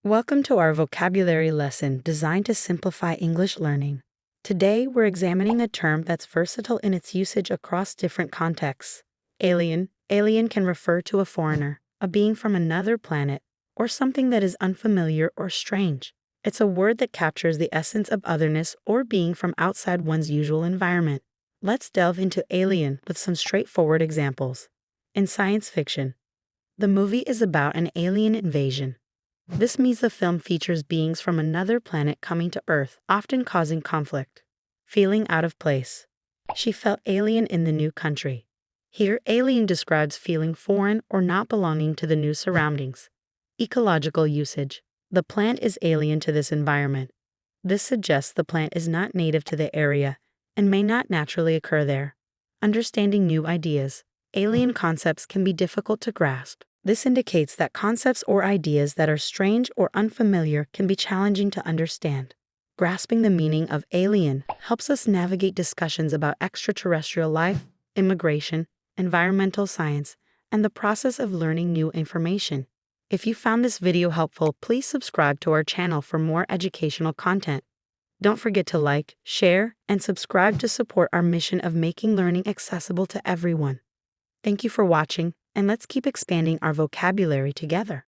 Welcome to our vocabulary lesson designed to simplify English learning. Today, we're examining a term that's versatile in its usage across different contexts. Alien. Alien can refer to a foreigner, a being from another planet, or something that is unfamiliar or strange. It's a word that captures the essence of otherness or being from outside one's usual environment. Let's delve into alien with some straightforward examples. In science fiction, the movie is about an alien invasion. This means the film features beings from another planet coming to Earth, often causing conflict. Feeling out of place. She felt alien in the new country. Here, alien describes feeling foreign or not belonging to the new surroundings. Ecological usage. The plant is alien to this environment. This suggests the plant is not native to the area and may not naturally occur there. Understanding new ideas. Alien concepts can be difficult to grasp. This indicates that concepts or ideas that are strange or unfamiliar can be challenging to understand. Grasping the meaning of alien helps us navigate discussions about extraterrestrial life, immigration, environmental science, and the process of learning new information. If you found this video helpful, please subscribe to our channel for more educational content. Don't forget to like, share, and subscribe to support our mission of making learning accessible to everyone. Thank you for watching, and let's keep expanding our vocabulary together.